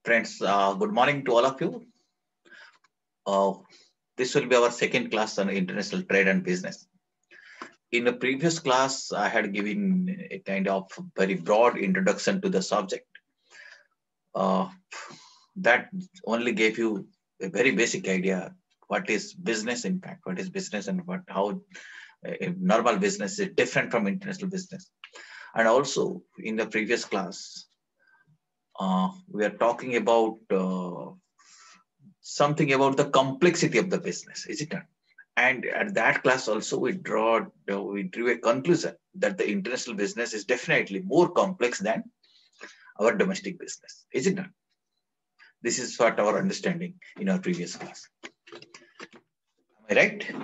Friends, good morning to all of you. Uh, this will be our second class on international trade and business. In the previous class, I had given a kind of very broad introduction to the subject. Uh, that only gave you a very basic idea what is business impact, what is business, and how normal business is different from international business. And also in the previous class, we are talking about something about the complexity of the business, is it not? And at that class also we drew a conclusion that the international business is definitely more complex than our domestic business, is it not? This is what our understanding in our previous class. Am I right?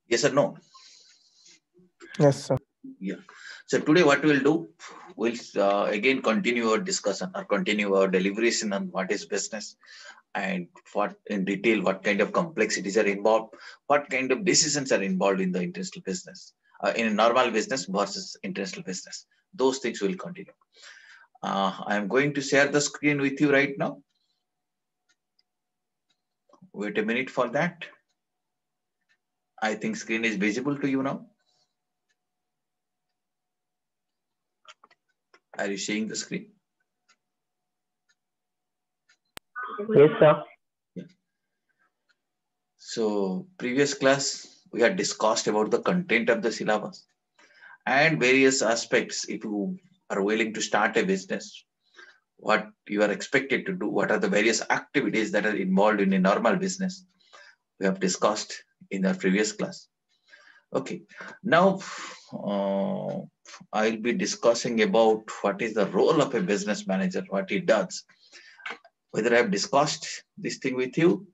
Yes or no? Yes, sir. Yeah. So today what we'll do, we'll again continue our discussion or continue our deliberation on what is business and what in detail, what kind of complexities are involved, what kind of decisions are involved in the international business, in a normal business versus international business. Those things will continue. I am going to share the screen with you right now. Wait a minute for that. I think screen is visible to you now. Are you seeing the screen? Yes, sir. Yeah. So previous class, we had discussed about the content of the syllabus and various aspects. If you are willing to start a business, what you are expected to do, what are the various activities that are involved in a normal business. We have discussed in the previous class. Okay, now I'll be discussing about what is the role of a business manager, what he does. Whether I have discussed this thing with you,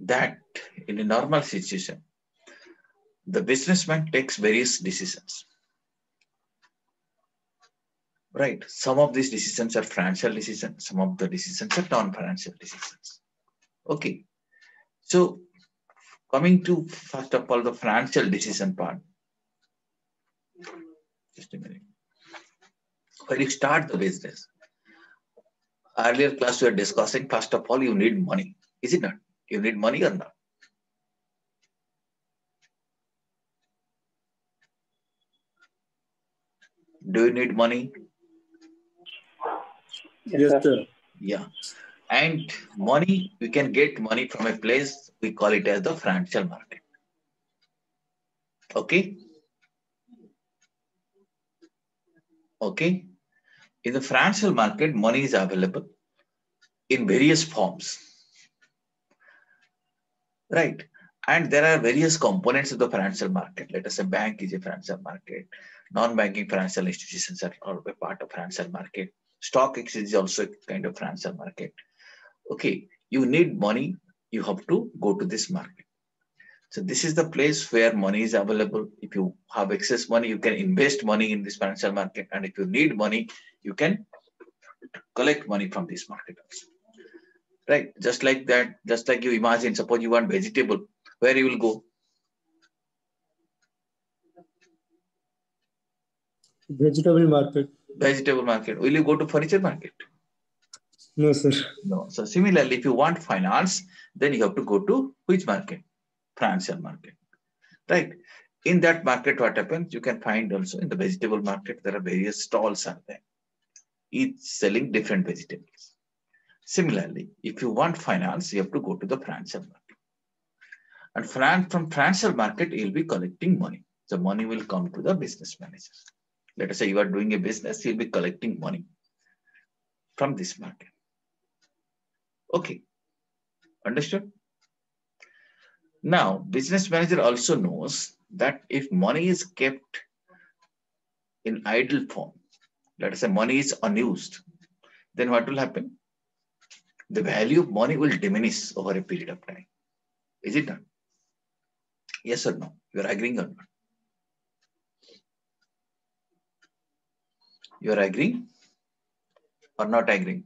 that in a normal situation, the businessman takes various decisions. Right. Some of these decisions are financial decisions. Some of the decisions are non-financial decisions. Okay. So coming to, first of all, the financial decision part. Just a minute. When you start the business, earlier class we were discussing, first of all, you need money. Is it not? You need money or not? Do you need money? Yes, sir. Yeah. And money, we can get money from a place, we call it as the financial market. Okay. Okay. In the financial market, money is available in various forms. Right. And there are various components of the financial market. Let us say bank is a financial market. Non-banking financial institutions are a part of financial market. Stock exchange is also a kind of financial market. Okay. You need money. You have to go to this market. So this is the place where money is available. If you have excess money, you can invest money in this financial market. And if you need money, you can collect money from this market also. Right? Just like that, just like you imagine, suppose you want vegetable, where you will go? Vegetable market. Vegetable market. Will you go to furniture market? No, sir. No. So similarly, if you want finance, then you have to go to which market? Financial market. Right? In that market, what happens? You can find also in the vegetable market, there are various stalls are there, each selling different vegetables. Similarly, if you want finance, you have to go to the financial market. And from financial market, you'll be collecting money. The money will come to the business manager. Let us say you are doing a business, you'll be collecting money from this market. Okay. Understood? Now, business manager also knows that if money is kept in idle form, let us say money is unused, then what will happen? The value of money will diminish over a period of time. Is it not? Yes or no? You are agreeing or not? You are agreeing or not agreeing?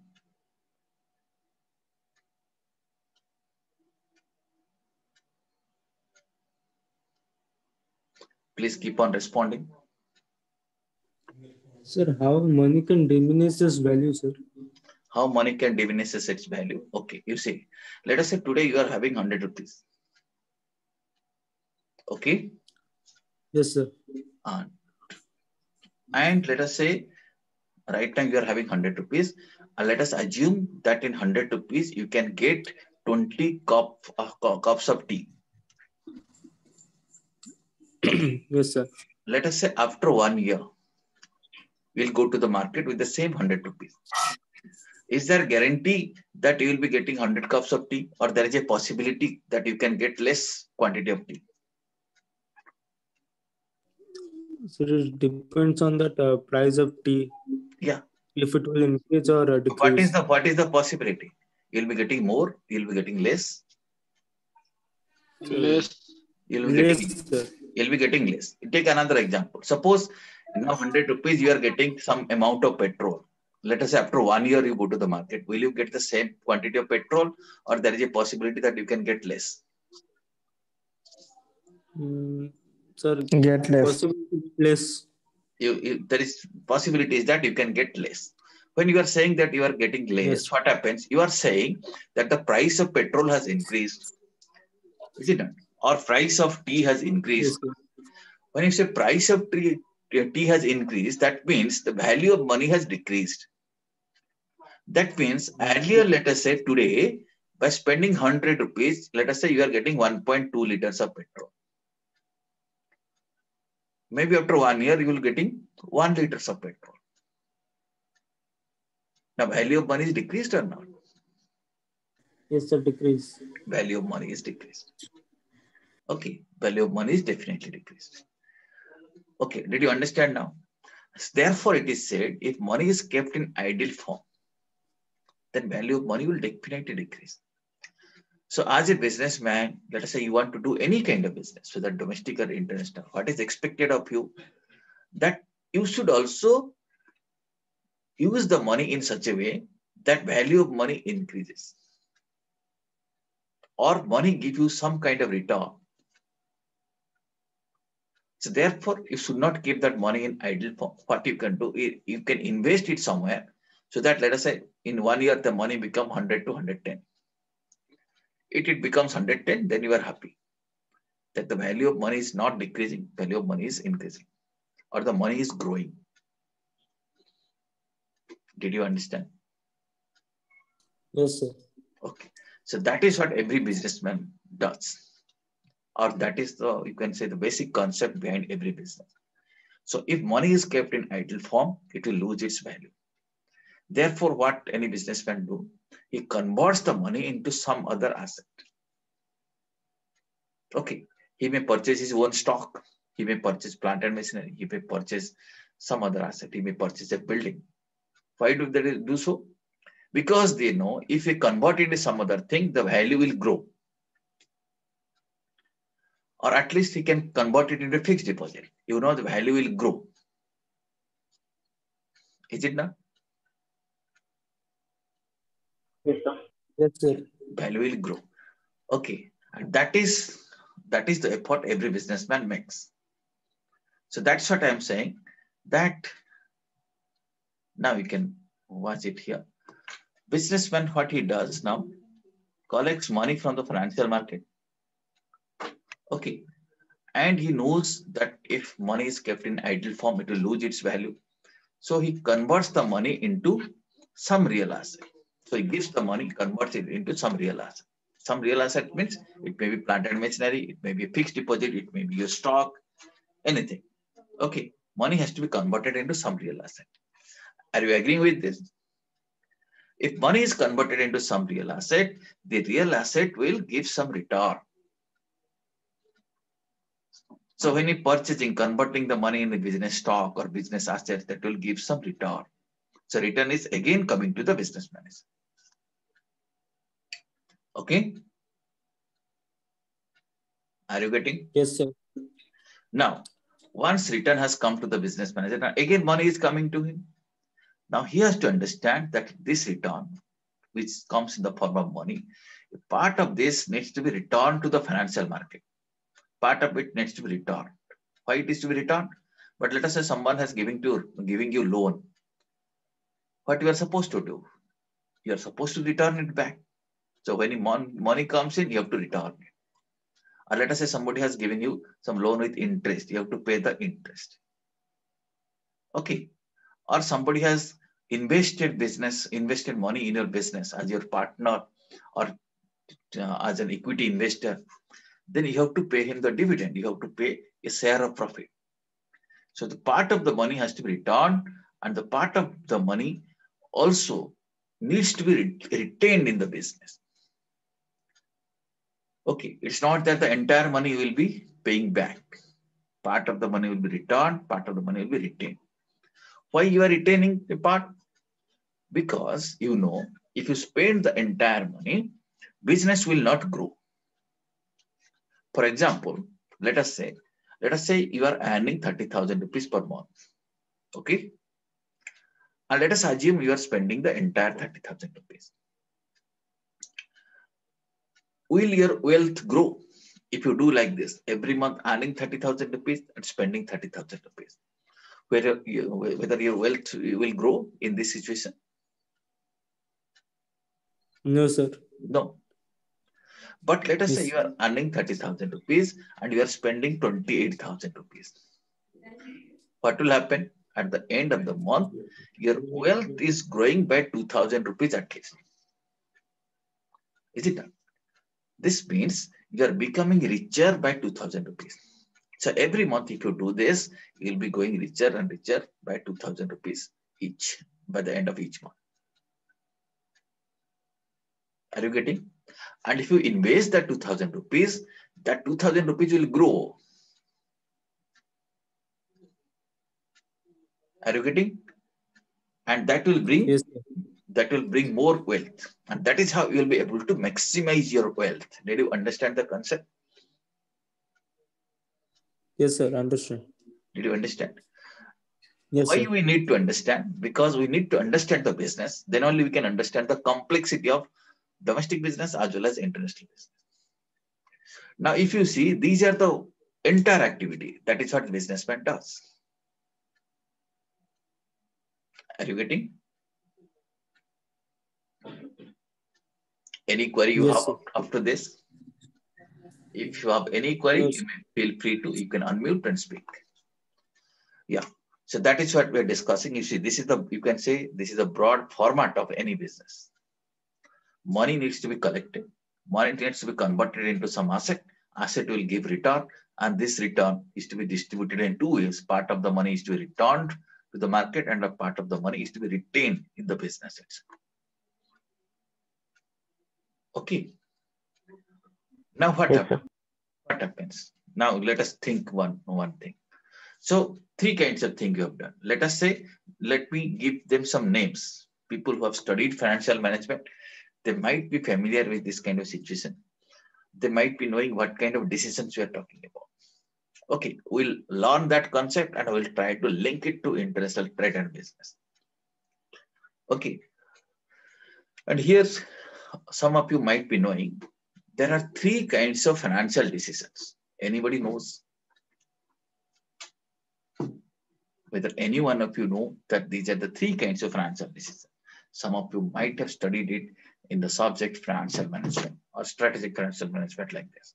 Please keep on responding. Sir, how money can diminish its value, sir? How money can diminish its value? Okay, you see, let us say today you are having 100 rupees. Okay. Yes, sir. And let us say right now you are having 100 rupees. Let us assume that in 100 rupees you can get 20 cups of tea. Yes, sir. Let us say after 1 year, we'll go to the market with the same 100 rupees. Is there a guarantee that you will be getting 100 cups of tea, or there is a possibility that you can get less quantity of tea? So it depends on that price of tea. Yeah. If it will increase or decrease. What is the possibility? You'll be getting more, you'll be getting less. Less. You'll be getting less. Take another example. Suppose now 100 rupees you are getting some amount of petrol. Let us say after 1 year you go to the market. Will you get the same quantity of petrol, or there is a possibility that you can get less? Sir, Get less. possibility less. There is possibilities that you can get less. When you are saying that you are getting less, yes, what happens? You are saying that the price of petrol has increased. Is it not? Or price of tea has increased. Yes, when you say price of tea has increased, that means the value of money has decreased. That means earlier, let us say today, by spending 100 rupees, let us say you are getting 1.2 liters of petrol. Maybe after 1 year, you will getting 1 liters of petrol. Now, value of money is decreased or not? Yes, sir, decreased. Value of money is decreased. Okay, value of money is definitely decreased. Okay, did you understand now? Therefore, it is said, if money is kept in idle form, then value of money will definitely decrease. So as a businessman, let us say you want to do any kind of business, whether domestic or international, what is expected of you? That you should also use the money in such a way that value of money increases. Or money give you some kind of return. So therefore, you should not keep that money in idle form. What you can do, you can invest it somewhere so that, let us say, in 1 year, the money become 100 to 110. If it becomes 110, then you are happy that the value of money is not decreasing, value of money is increasing, or the money is growing. Did you understand? Yes, sir. Okay. So that is what every businessman does. Or that is the, you can say, the basic concept behind every business. So if money is kept in idle form, it will lose its value. Therefore, what any businessman do, he converts the money into some other asset. Okay. He may purchase his own stock. He may purchase plant and machinery. He may purchase some other asset. He may purchase a building. Why do they do so? Because they know if we convert it into some other thing, the value will grow. Or at least he can convert it into fixed deposit. You know the value will grow. Is it not? Yes, sir. Yes, sir. Value will grow. Okay. And that is the effort every businessman makes. So that's what I'm saying, that now you can watch it here. Businessman, what he does now, collects money from the financial market. Okay. And he knows that if money is kept in idle form, it will lose its value. So he converts the money into some real asset. So he gives the money, converts it into some real asset. Some real asset means it may be plant and machinery, it may be a fixed deposit, it may be your stock, anything. Okay. Money has to be converted into some real asset. Are you agreeing with this? If money is converted into some real asset, the real asset will give some return. So when you're purchasing, converting the money in the business stock or business assets, that will give some return. So return is again coming to the business manager. Okay. Are you getting? Yes, sir. Now, once return has come to the business manager, now again money is coming to him. Now he has to understand that this return, which comes in the form of money, part of this needs to be returned to the financial market. Part of it needs to be returned. Why it is to be returned? But let us say someone has giving you loan. What you are supposed to do? You are supposed to return it back. So when money comes in, you have to return it. Or let us say somebody has given you some loan with interest. You have to pay the interest. Okay. Or somebody has invested money in your business as your partner or as an equity investor. Then you have to pay him the dividend. You have to pay a share of profit. So the part of the money has to be returned, and the part of the money also needs to be retained in the business. Okay, it's not that the entire money will be paying back. Part of the money will be returned, part of the money will be retained. Why you are retaining a part? Because you know, if you spend the entire money, business will not grow. For example, let us say you are earning 30,000 rupees per month. Okay. And let us assume you are spending the entire 30,000 rupees. Will your wealth grow if you do like this? Every month earning 30,000 rupees and spending 30,000 rupees. Whether your wealth will grow in this situation? No, sir. No. But let us say you are earning 30,000 rupees and you are spending 28,000 rupees. What will happen? At the end of the month, your wealth is growing by 2,000 rupees at least. Is it not? This means you are becoming richer by 2,000 rupees. So every month, if you do this, you will be going richer and richer by 2,000 rupees each by the end of each month. Are you getting? And if you invest that 2,000 rupees, that 2,000 rupees will grow. Are you getting? And that will bring more wealth. And that is how you will be able to maximize your wealth. Did you understand the concept? Yes, sir. Understand. Did you understand? Yes, Why sir. we need to understand? Because we need to understand the business. Then only we can understand the complexity of domestic business as well as international business. Now, if you see, these are the entire activity. That is what businessman does. Are you getting? Any query you have after this? If you have any query, you may feel free to, you can unmute and speak. Yeah. So that is what we're discussing. You see, you can say this is a broad format of any business. Money needs to be collected. Money needs to be converted into some asset. Asset will give return, and this return is to be distributed in two ways. Part of the money is to be returned to the market, and a part of the money is to be retained in the business itself. Okay. Now what happens? What happens? Now let us think one thing. So three kinds of things you have done. Let us say, let me give them some names. People who have studied financial management, they might be familiar with this kind of situation. They might be knowing what kind of decisions we are talking about. Okay, we'll learn that concept and we'll try to link it to international trade and business. Okay. And here's some of you might be knowing there are three kinds of financial decisions. Anybody knows? Whether any one of you know that these are the three kinds of financial decisions. Some of you might have studied it in the subject financial management or strategic financial management like this.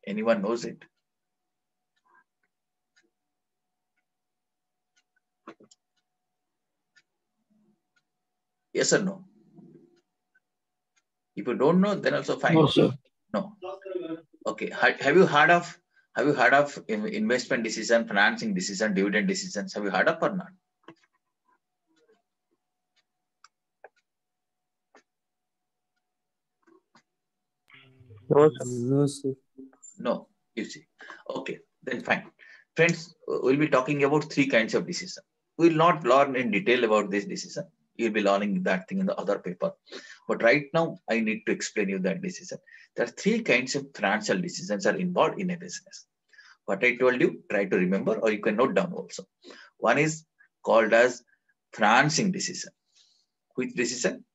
Anyone knows it? Yes or no? If you don't know, then also fine. No, sir. No. Okay. Have you heard of investment decision, financing decision, dividend decisions? Have you heard of or not? No, sir. No, sir. No, you see. Okay, then fine. Friends, we'll be talking about three kinds of decision. We'll not learn in detail about this decision. You'll be learning that thing in the other paper. But right now, I need to explain you that decision. There are three kinds of financial decisions are involved in a business. What I told you, try to remember, or you can note down also. One is called as financing decision. Which decision?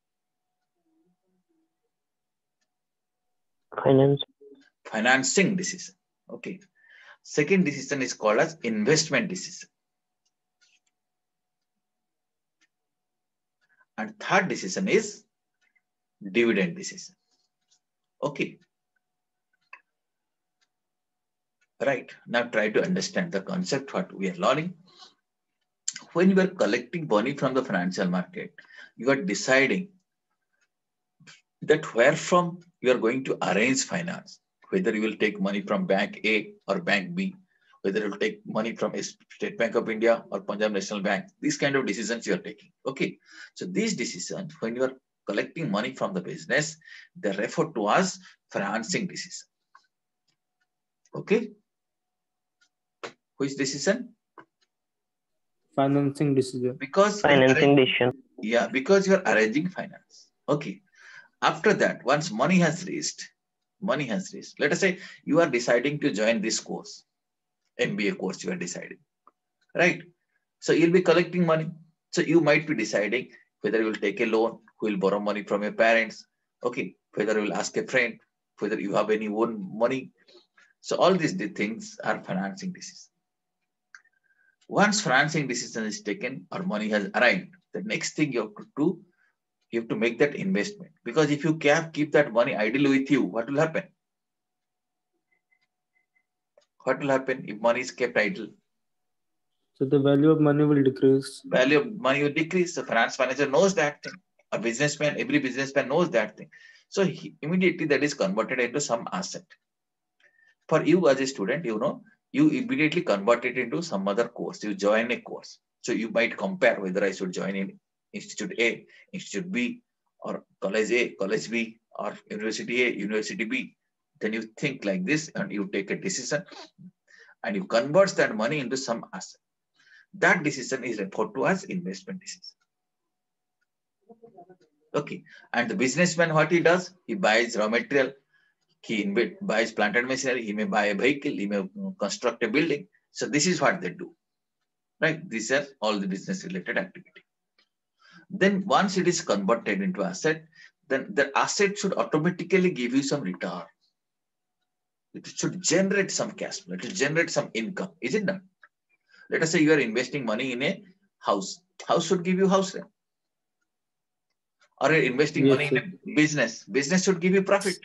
Financing decision. Okay. Second decision is called as investment decision. And third decision is dividend decision. Okay. Right. Now try to understand the concept what we are learning. When you are collecting money from the financial market, you are deciding that where from you are going to arrange finance, whether you will take money from bank A or bank B, whether you will take money from State Bank of India or Punjab National Bank, these kind of decisions you are taking. Okay. So these decisions, when you are collecting money from the business, they refer to as financing decision. Okay. Which decision? Financing decision. Because Financing decision. yeah, because you are arranging finance. Okay. After that, once money has reached, let us say you are deciding to join this course, MBA course you are deciding, right? So you'll be collecting money. So you might be deciding whether you will take a loan, who will borrow money from your parents, okay, whether you will ask a friend, whether you have any own money. So all these things are financing decisions. Once financing decision is taken or money has arrived, the next thing you have to do, you have to make that investment. Because if you keep that money idle with you, what will happen? What will happen if money is kept idle? So the value of money will decrease. Value of money will decrease. The finance manager knows that thing. A businessman, every businessman knows that thing. So immediately that is converted into some asset. For you as a student, you immediately convert it into some other course. You join a course. So you might compare whether I should join in Institute A, Institute B, or College A, College B, or University A, University B. Then you think like this and you take a decision and you convert that money into some asset. That decision is referred to as investment decision. Okay. And the businessman, what he does, he buys raw material, he buys plant and machinery, he may buy a vehicle, he may construct a building. So this is what they do. Right? These are all the business related activity. Then once it is converted into asset, then the asset should automatically give you some return. It should generate some cash flow. It should generate some income. Is it not? Let us say you are investing money in a house. House should give you house rent. Or you're investing money in a business. Business should give you profit.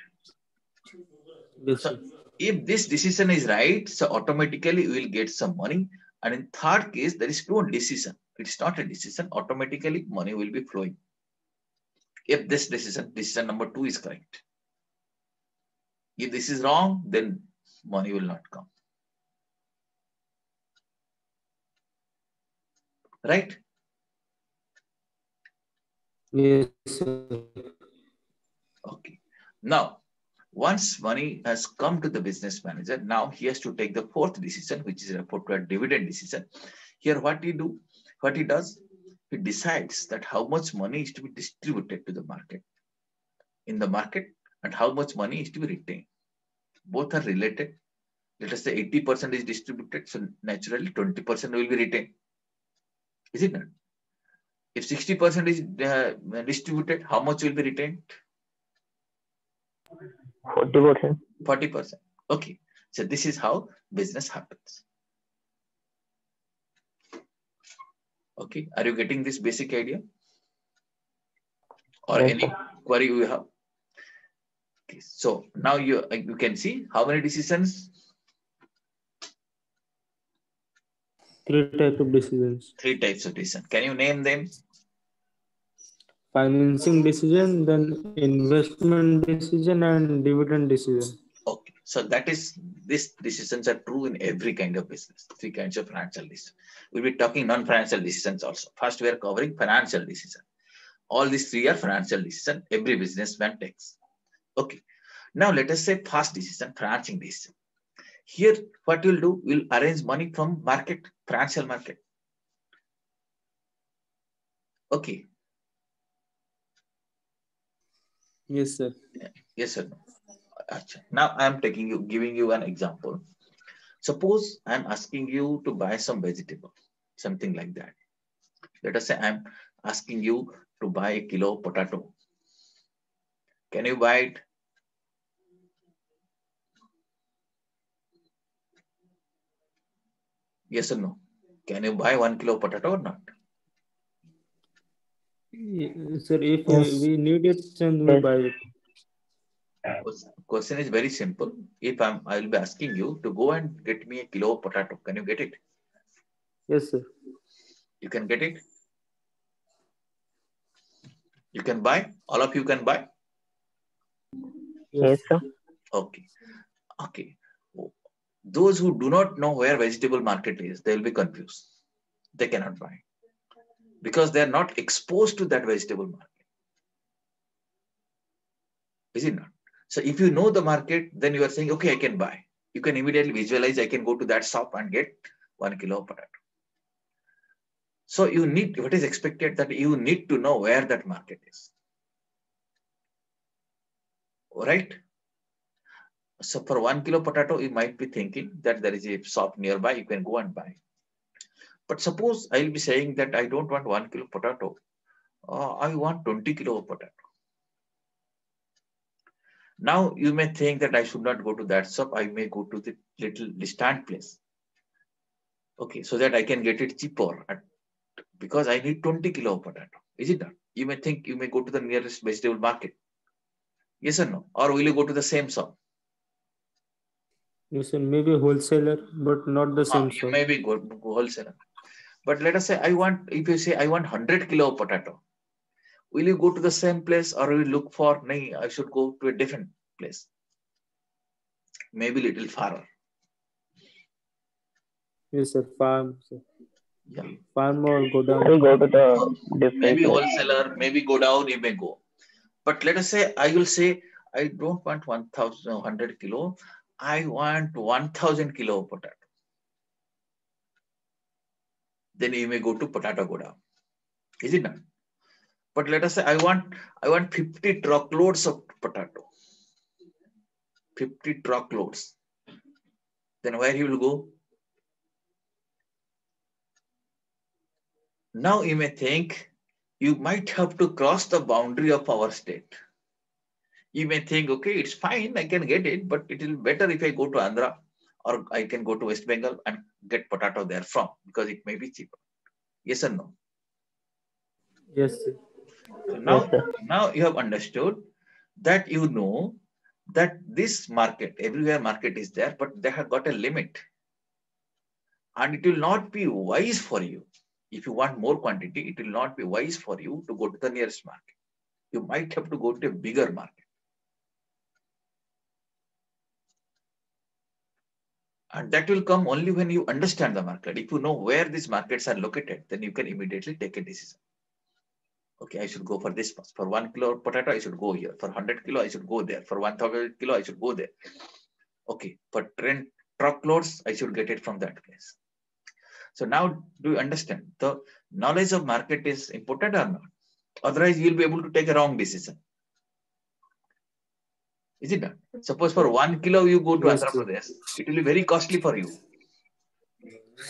Yes, so if this decision is right, so automatically you will get some money. And in third case, there is no decision. It's not a decision. Automatically money will be flowing. If this decision number 2 is correct. If this is wrong, then money will not come. Right? Yes, sir. Okay. Now, once money has come to the business manager, now he has to take the fourth decision, which is referred to a dividend decision. Here, what he does, he decides that how much money is to be distributed to the market, in the market, and how much money is to be retained. Both are related. Let us say 80% is distributed, so naturally 20% will be retained. Is it not? If 60% is distributed, how much will be retained? 40%. 40%. Okay. So this is how business happens. Okay. Are you getting this basic idea? Or Yes, any sir. query you have? Okay. So now you can see how many decisions? 3 types of decisions. 3 types of decision. Can you name them? Financing decision, then investment decision, and dividend decision. Okay. So that is, these decisions are true in every kind of business. 3 kinds of financial decisions. We'll be talking non-financial decisions also. First, we are covering financial decision. All these 3 are financial decision every businessman takes. Okay. Now let us say first decision, financing decision. Here, what we'll do, we'll arrange money from market, financial market. Okay. Yes, sir. Yes or no? Now I am giving you an example. Suppose I'm asking you to buy some vegetable, something like that. Let us say I'm asking you to buy a kilo of potato. Can you buy it? Yes or no? Can you buy 1 kilo of potato or not? Sir, if Yes. we need it, then we Yes. buy it. Question is very simple. If I'll be asking you to go and get me a kilo of potato. Can you get it? Yes, sir. You can get it. You can buy. All of you can buy. Yes, sir. Okay. Okay. Those who do not know where vegetable market is, they will be confused. They cannot buy because they are not exposed to that vegetable market. Is it not? So if you know the market, then you are saying, okay, I can buy. You can immediately visualize, I can go to that shop and get 1 kilo of potato. So you need, what is expected that you need to know where that market is. Right? So for 1 kilo potato, you might be thinking that there is a shop nearby, you can go and buy. But suppose I will be saying that I don't want 1 kilo potato. I want 20 kilo of potato. Now you may think that I should not go to that shop. I may go to the little distant place. Okay, so that I can get it cheaper because I need 20 kilo of potato. Is it not? You may think you may go to the nearest vegetable market. Yes or no? Or will you go to the same shop? Yes, sir. Maybe wholesaler, but not the same You shop. may be go wholesaler. But let us say if you say I want 100 kilo of potato, will you go to the same place or will you look for, no, I should go to a different place? Maybe little farther. Yes, sir. Farm, sir. Yeah. Farm or go I down. will go to the different Maybe place. wholesaler, maybe go down, you may go. But let us say I will say I don't want 1,100 kilo. I want 1,000 kilo of potato. Then you may go to potato go down. Is it not? But let us say I want 50 truckloads of potato. 50 truckloads. Then where he will go? Now you may think you might have to cross the boundary of our state. You may think, okay, it's fine, I can get it, but it will be better if I go to Andhra or I can go to West Bengal and get potato there from because it may be cheaper. Yes or no? Yes, sir. So Yes, sir. now you have understood that you know that this market, everywhere market is there, but they have got a limit. And it will not be wise for you. If you want more quantity, it will not be wise for you to go to the nearest market. You might have to go to a bigger market. And that will come only when you understand the market. If you know where these markets are located, then you can immediately take a decision. Okay, I should go for this. For 1 kilo of potato, I should go here. For 100 kilo, I should go there. For 1,000 kilo, I should go there. Okay, for 10 truckloads, I should get it from that place. So now, do you understand? The knowledge of market is important or not? Otherwise, you'll be able to take a wrong decision. Is it not? Suppose for 1 kilo, you go to Yes, Andhra sir. Pradesh. It will be very costly for you.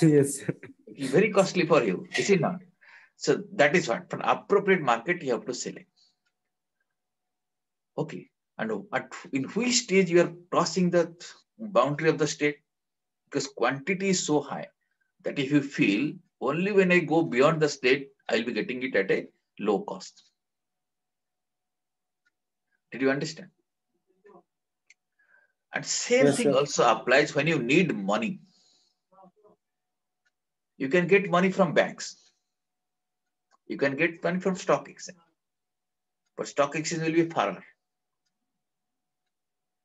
Yes, sir. It will be very costly for you. Is it not? So that is what. For appropriate market, you have to select. Okay. And in which stage you are crossing the boundary of the state? Because quantity is so high that if you feel only when I go beyond the state, I'll be getting it at a low cost. Did you understand? And same Yes, thing sir. also applies when you need money. You can get money from banks. You can get money from stock exchange. But stock exchange will be farther.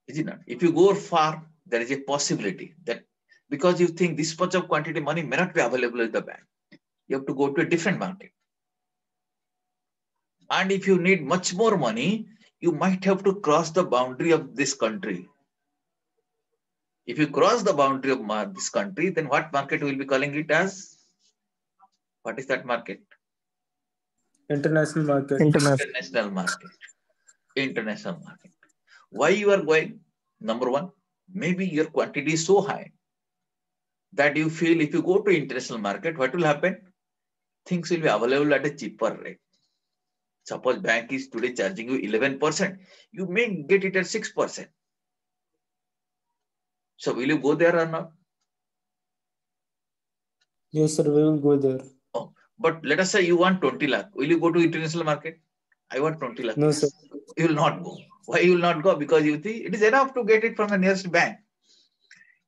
Is it not? If you go far, there is a possibility that because you think this much of quantity money may not be available at the bank, you have to go to a different market. And if you need much more money, you might have to cross the boundary of this country. If you cross the boundary of this country, then what market will be calling it as? What is that market? International market. International market. International market. Why you are going? Number one, maybe your quantity is so high that you feel if you go to international market, what will happen? Things will be available at a cheaper rate. Suppose bank is today charging you 11%, you may get it at 6%. So will you go there or not? Yes, sir. We will go there. Oh, But let us say you want 20 lakh. Will you go to international market? I want 20 lakh. No, sir. You will not go. Why you will not go? Because you think it is enough to get it from the nearest bank.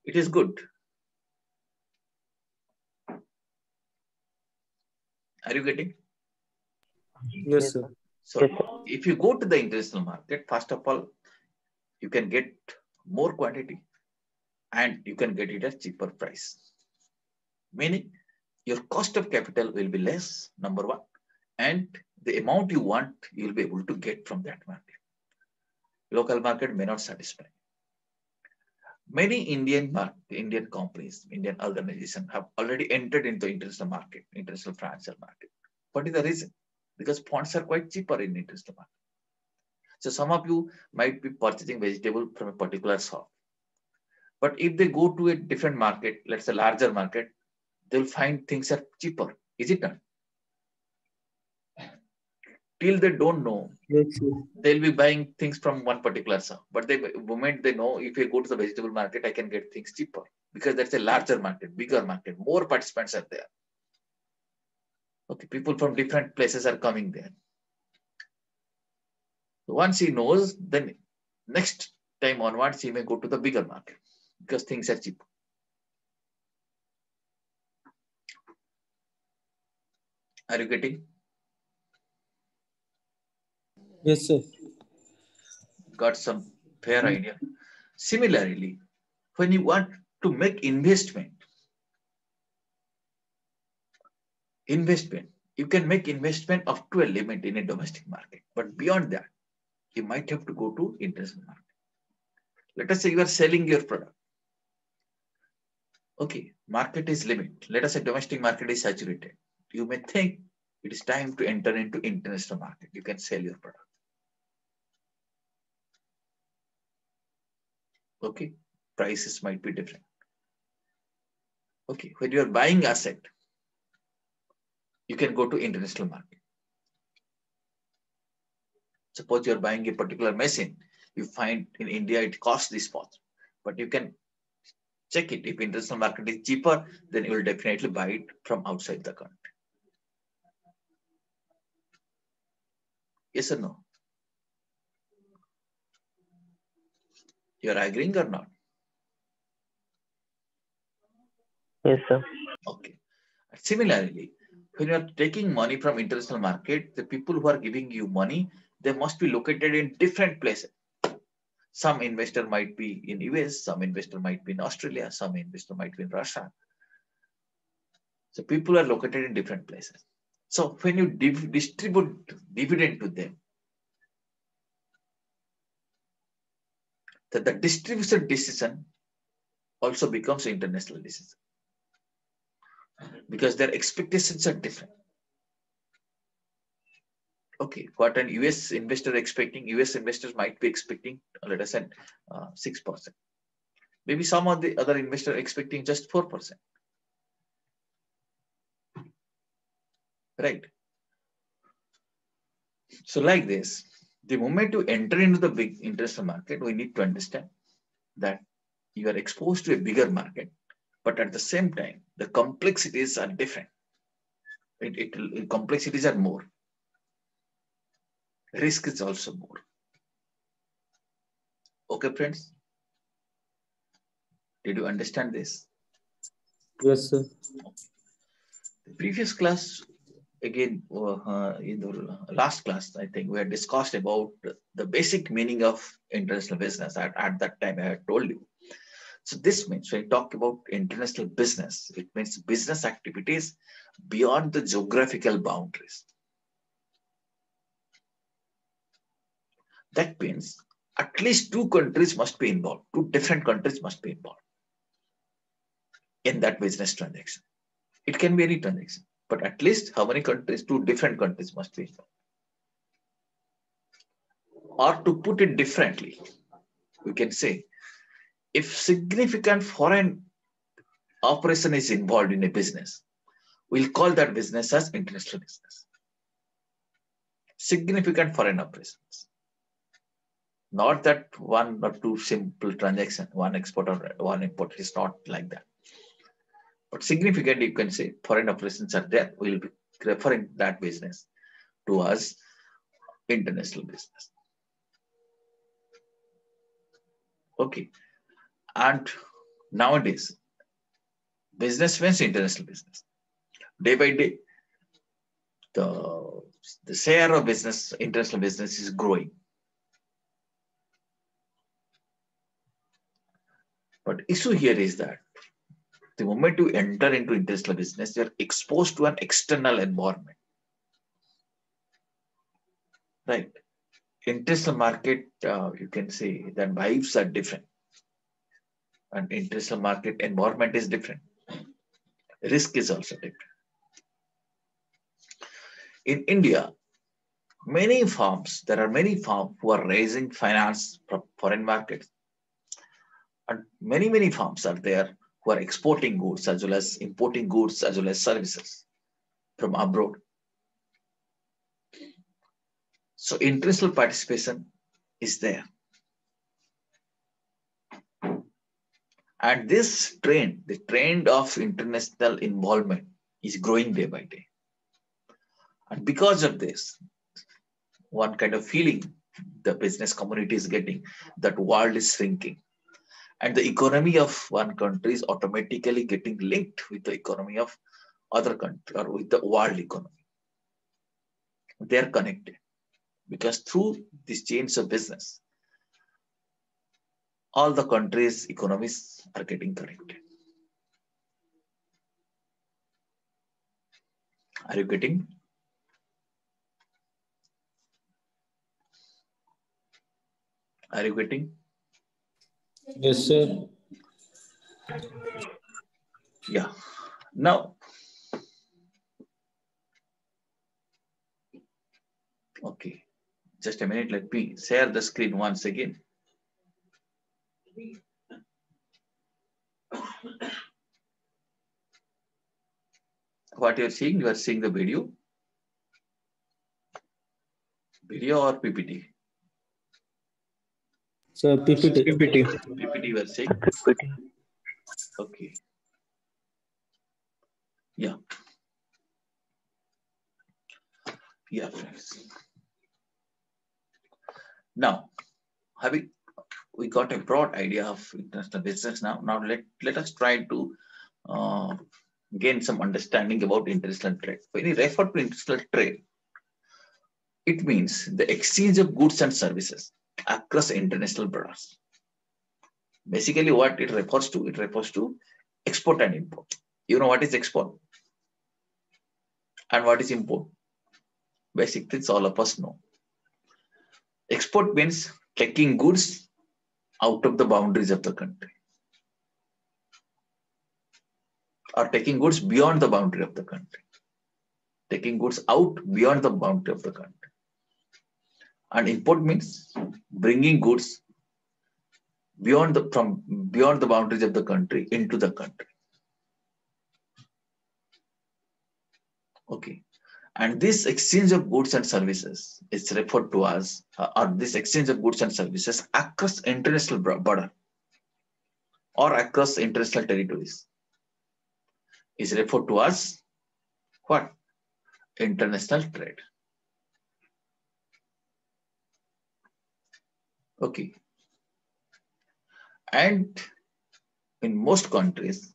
It is good. Are you getting? Yes, sir. So if you go to the international market, first of all, you can get more quantity and you can get it at cheaper price. Meaning your cost of capital will be less, number one, and the amount you want, you will be able to get from that market. Local market may not satisfy. Many Indian companies, Indian organizations have already entered into international market, international financial market. What is the reason? Because funds are quite cheaper in international market. So some of you might be purchasing vegetable from a particular shop. But if they go to a different market, let's say larger market, they'll find things are cheaper. Is it not? Till they don't know, Yes, sir. they'll be buying things from one particular shop. But the moment they know, if I go to the vegetable market, I can get things cheaper because that's a larger market, bigger market, more participants are there. Okay, people from different places are coming there. Once he knows, then next time onwards, he may go to the bigger market because things are cheaper. Are you getting? Yes, sir. Got some fair idea. Similarly, when you want to make investment, you can make investment up to a limit in a domestic market. But beyond that, you might have to go to international market. Let us say you are selling your product. Okay, market is limit. Let us say domestic market is saturated. You may think it is time to enter into international market. You can sell your product. Okay, prices might be different. Okay, when you are buying asset, you can go to international market. Suppose you are buying a particular machine, you find in India it costs this much, but you can check it. If international market is cheaper, then you will definitely buy it from outside the country. Yes or no? You are agreeing or not? Yes, sir. Okay. Similarly, when you are taking money from international market, the people who are giving you money, they must be located in different places. Some investor might be in US, some investor might be in Australia, some investor might be in Russia. So people are located in different places. So when you distribute dividend to them, the distribution decision also becomes an international decision because their expectations are different. Okay, what an US investor expecting, US investors might be expecting, let us say, 6%. Maybe some of the other investors expecting just 4%. Right? So like this, the moment you enter into the big international market, we need to understand that you are exposed to a bigger market, but at the same time, the complexities are different. Complexities are more. Risk is also more. Okay, friends? Did you understand this? Yes, sir. The previous class, again, in the last class, I think we had discussed about the basic meaning of international business. At that time, I had told you. So this means when you talk about international business, it means business activities beyond the geographical boundaries. That means at least two countries must be involved. Two different countries must be involved in that business transaction. It can be any transaction, but at least how many countries? Two different countries must be involved. Or to put it differently, we can say, if significant foreign operation is involved in a business, we'll call that business as international business. Significant foreign operations. Not that one or two simple transactions, one export or one import. Is not like that. But significant, you can say, foreign operations are there. We'll referring that business to as international business. Okay. And nowadays, business means international business. Day by day, the share of business, international business is growing. But issue here is that the moment you enter into international business, you're exposed to an external environment. Right? International market, you can say that vibes are different. And international market environment is different. Risk is also different. In India, there are many firms who are raising finance from foreign markets. And many firms are there who are exporting goods as well as importing goods as well as services from abroad. So international participation is there. And this trend, the trend of international involvement is growing day by day. And because of this, one kind of feeling the business community is getting that world is shrinking. And the economy of one country is automatically getting linked with the economy of other country or with the world economy. They are connected because through these chains of business, all the countries' economies are getting connected. Are you getting? Are you getting? Yes, sir. Yeah. Now, okay. Just a minute. Let me share the screen once again. What you're seeing, you are seeing the video. Video or PPT? So PPT. PPT you are seeing? PPT. Okay. Yeah. Yeah, friends. Now, we got a broad idea of international business now. Now let us try to gain some understanding about international trade. When you refer to international trade, it means the exchange of goods and services across international borders. Basically, what it refers to export and import. You know what is export and what is import? Basically, it's all of us know. Export means taking goods out of the boundaries of the country or taking goods beyond the boundary of the country, taking goods out beyond the boundary of the country. And import means bringing goods beyond the boundaries of the country into the country. Okay. And this exchange of goods and services is referred to as, or this exchange of goods and services across international border or across international territories is referred to as what? International trade. Okay. And in most countries,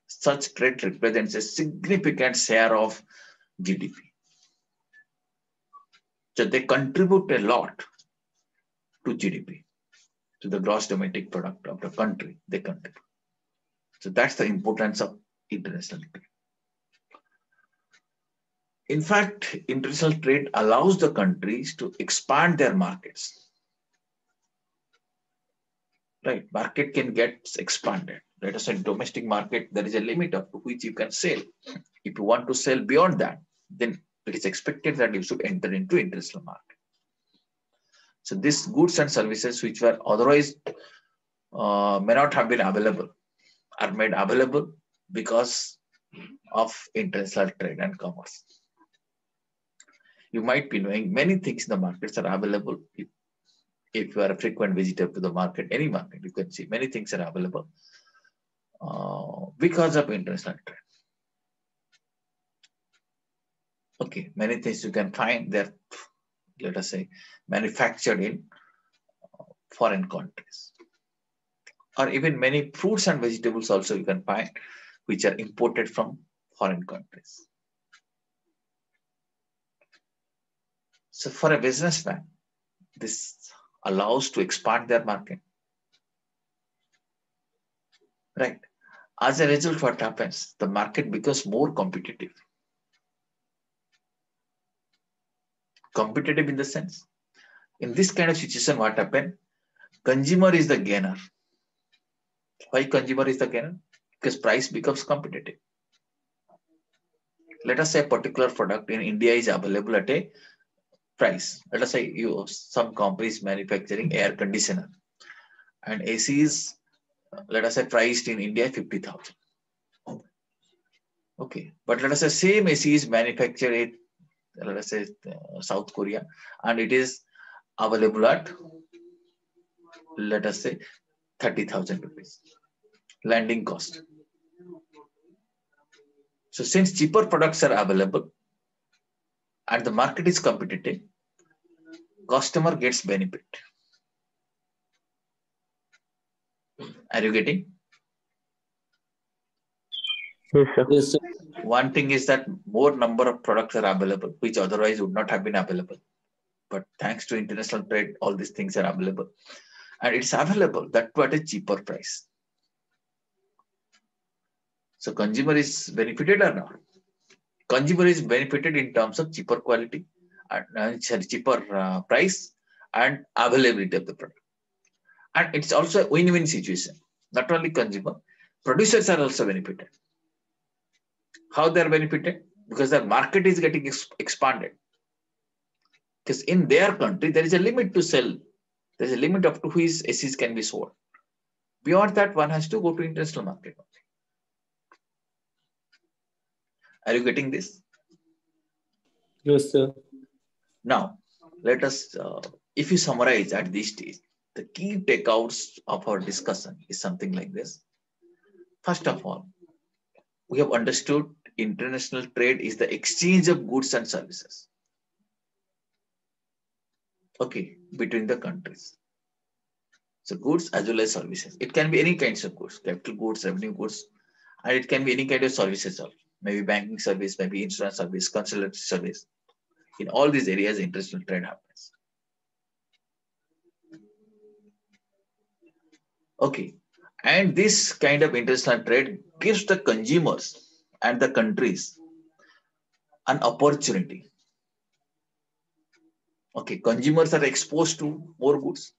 such trade represents a significant share of GDP. So they contribute a lot to GDP, to the gross domestic product of the country they contribute. So that's the importance of international trade. In fact, international trade allows the countries to expand their markets. Right, market can get expanded. Let us say domestic market, there is a limit up to which you can sell. If you want to sell beyond that, then it is expected that you should enter into international market. So these goods and services which were otherwise may not have been available are made available because of international trade and commerce. You might be knowing many things in the markets are available. If you are a frequent visitor to the market, any market, you can see many things are available because of international trade. Okay, many things you can find there, let us say, manufactured in foreign countries. Or even many fruits and vegetables also you can find which are imported from foreign countries. So for a businessman, this allows to expand their market, right? As a result, what happens? The market becomes more competitive. Competitive in the sense, in this kind of situation, what happens? Consumer is the gainer. Why consumer is the gainer? Because price becomes competitive. Let us say a particular product in India is available at a price. Let us say some company is manufacturing air conditioner and AC is, let us say, priced in India 50,000. Okay, but let us say same AC is manufactured in, let us say, South Korea, and it is available at, let us say, 30,000 rupees landing cost. So since cheaper products are available and the market is competitive, customer gets benefit. Are you getting? Yes, sir. Yes, sir. One thing is that more number of products are available, which otherwise would not have been available. But thanks to international trade, all these things are available. And it's available that too at a cheaper price. So consumer is benefited or not? Consumer is benefited in terms of cheaper quality and cheaper price and availability of the product. And it's also a win-win situation. Not only consumer, producers are also benefited. How they are benefited? Because their market is getting expanded. Because in their country, there is a limit to sell. There is a limit up to which ACs can be sold. Beyond that, one has to go to international market. Are you getting this? Yes, sir. Now, let us, if you summarize at this stage, the key takeouts of our discussion is something like this. First of all, we have understood international trade is the exchange of goods and services. Okay, between the countries. So goods as well as services. It can be any kinds of goods, capital goods, revenue goods, and it can be any kind of services also. Maybe banking service, maybe insurance service, consultancy service. In all these areas, international trade happens. Okay, and this kind of international trade gives the consumers and the countries an opportunity. Okay, consumers are exposed to more goods,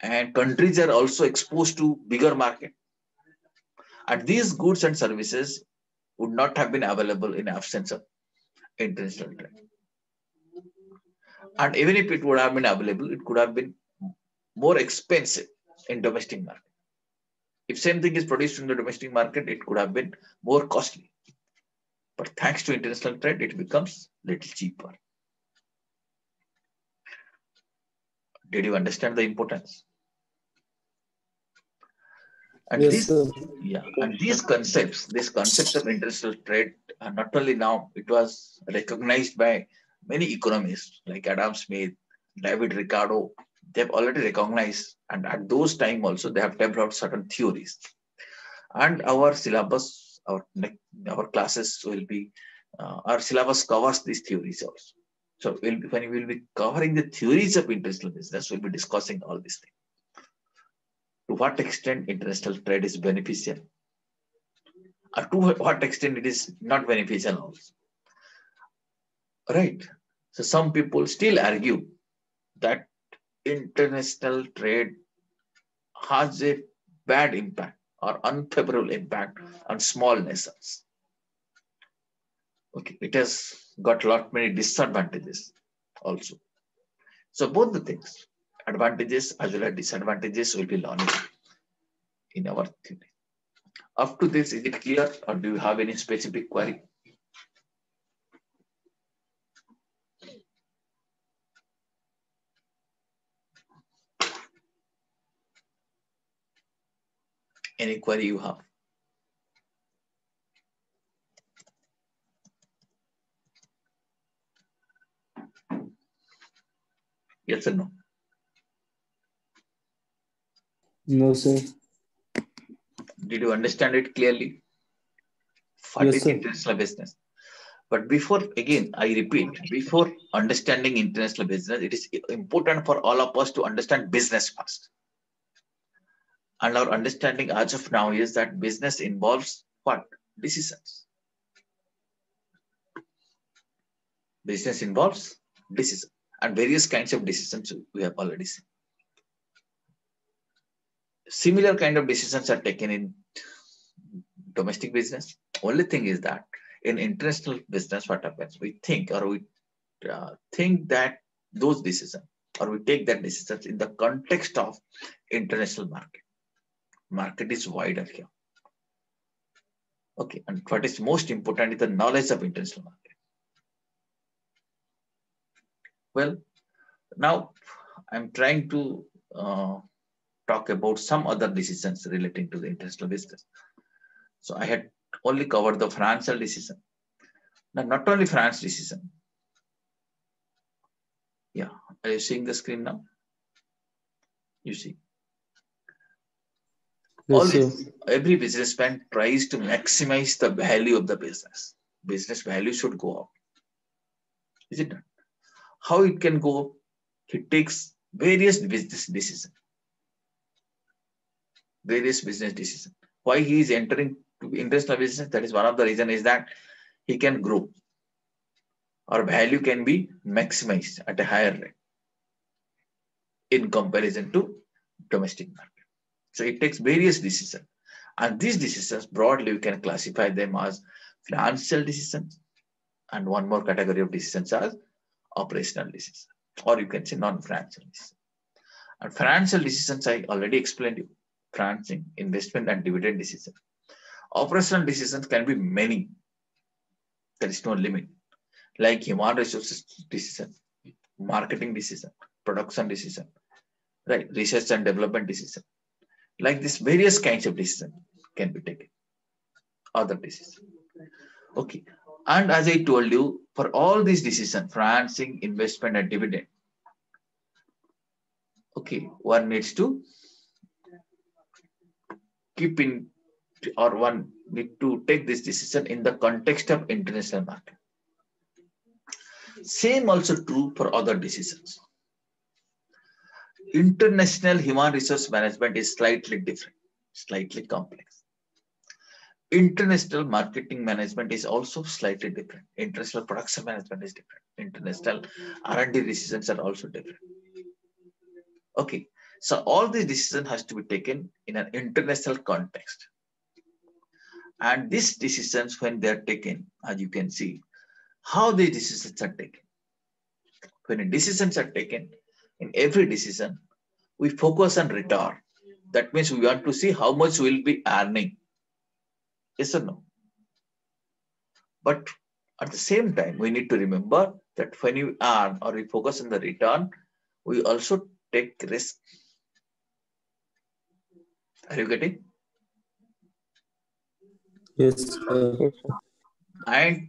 and countries are also exposed to bigger market. And these goods and services would not have been available in absence of international trade. And even if it would have been available, it could have been more expensive in domestic market. If same thing is produced in the domestic market, it could have been more costly. But thanks to international trade, it becomes little cheaper. Did you understand the importance? And Yes, sir. these concepts of international trade are not only now, it was recognized by many economists like Adam Smith, David Ricardo. They've already recognized, and at those time also they have developed certain theories. And our syllabus, our classes will be, our syllabus covers these theories also. So when we will be covering the theories of international business, we'll be discussing all these things. To what extent international trade is beneficial, or to what extent it is not beneficial also. Right? So some people still argue that international trade has a bad impact or unfavorable impact on small nations. Okay, it has got a lot many disadvantages also. So both the things, advantages as well as disadvantages, will be learned in our theory. Up to this, is it clear, or do you have any specific query? Any query you have? Yes or no? No, sir. Did you understand it clearly? What Yes, is sir. international business? But before, again, I repeat, before understanding international business, it is important for all of us to understand business first. And our understanding as of now is that business involves what? Decisions. Business involves decisions and various kinds of decisions we have already seen. Similar kind of decisions are taken in domestic business. Only thing is that in international business, what happens? We think or we think that those decisions or we take that decisions in the context of international market. Market is wider here. Okay, and what is most important is the knowledge of international market. Well, now I'm trying to talk about some other decisions relating to the international business. So I had only covered the financial decision. Now, not only France decision. Yeah, are you seeing the screen now? You see. Yes, sir. Every businessman tries to maximize the value of the business. Business value should go up. Is it not? How it can go up? He takes various business decisions. Why he is entering to international business? That is one of the reasons is that he can grow. Our value can be maximized at a higher rate in comparison to domestic market. So it takes various decisions. And these decisions, broadly, we can classify them as financial decisions. And one more category of decisions as operational decisions. Or you can say non-financial decisions. And financial decisions, I already explained you. Financing, investment, and dividend decisions. Operational decisions can be many. There is no limit. Like human resources decision, marketing decision, production decision, right? Research and development decision. Like this, various kinds of decisions can be taken. Other decisions. Okay. And as I told you, for all these decisions, financing, investment, and dividend, okay, one needs to keep in, or one need to take this decision in the context of international market. Same also true for other decisions. International human resource management is slightly different, slightly complex. International marketing management is also slightly different. International production management is different. International R&D decisions are also different. Okay, so all these decisions has to be taken in an international context. And these decisions, when they are taken, as you can see, how these decisions are taken. When decisions are taken, in every decision, we focus on return. That means we want to see how much we'll be earning. Yes or no? But at the same time, we need to remember that when you earn or we focus on the return, we also take risk. Are you getting? Yes, sir. Yes, sir. And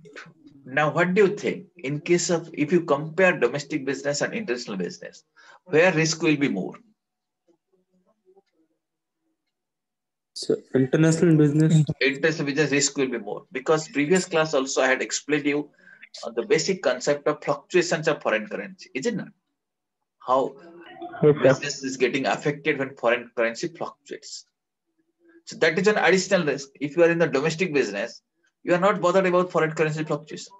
now what do you think? In case of, if you compare domestic business and international business, where risk will be more? So international business. International business risk will be more. Because previous class also I had explained you the basic concept of fluctuations of foreign currency, is it not? How Yes, sir. business is getting affected when foreign currency fluctuates. So that is an additional risk. If you are in the domestic business, you are not bothered about foreign currency fluctuation.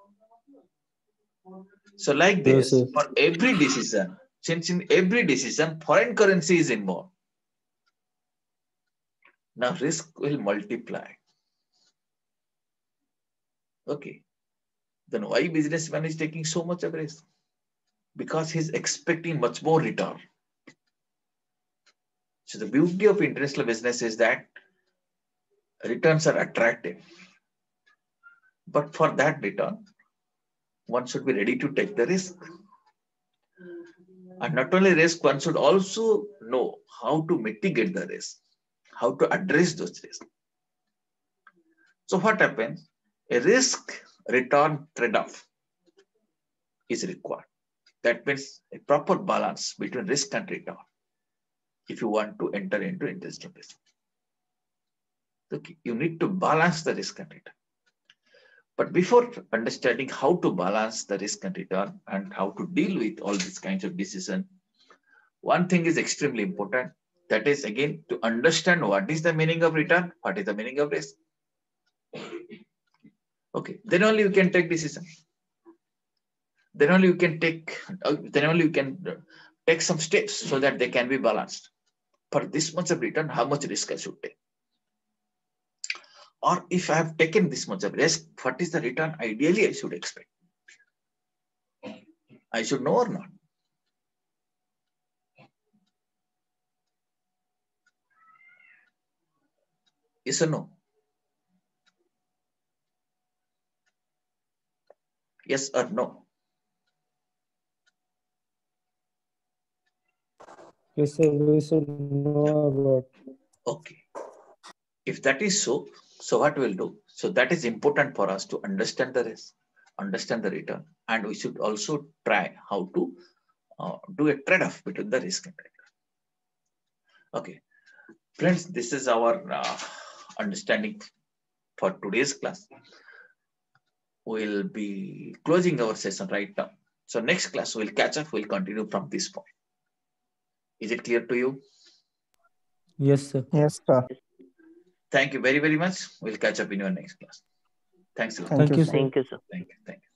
So like this, Yes, sir. for every decision, since in every decision, foreign currency is involved, now risk will multiply. Okay. Then why businessman is taking so much of risk? Because he's expecting much more return. So the beauty of international business is that returns are attractive. But for that return, one should be ready to take the risk. And not only risk, one should also know how to mitigate the risk, how to address those risks. So what happens? A risk return trade-off is required. That means a proper balance between risk and return if you want to enter into industrial business. Okay, you need to balance the risk and return. But before understanding how to balance the risk and return and how to deal with all these kinds of decisions, one thing is extremely important. That is, again, to understand what is the meaning of return, what is the meaning of risk. Okay, then only you can take decision. Then only you can take some steps so that they can be balanced. For this much of return, how much risk I should take? Or if I have taken this much of risk, what is the return ideally I should expect? I should know or not? Yes or no? Yes or no? Yes, sir, we should know about. Okay. If that is so what we'll do? So that is important for us to understand the risk, understand the return, and we should also try how to do a trade-off between the risk and return. Okay, friends, this is our understanding for today's class. We'll be closing our session right now. So next class we'll catch up. We'll continue from this point. Is it clear to you? Yes, sir. Yes, sir. Thank you very, very much. We'll catch up in your next class. Thanks a lot. Thank you, sir. Thank you, sir. Thank you. Thank you.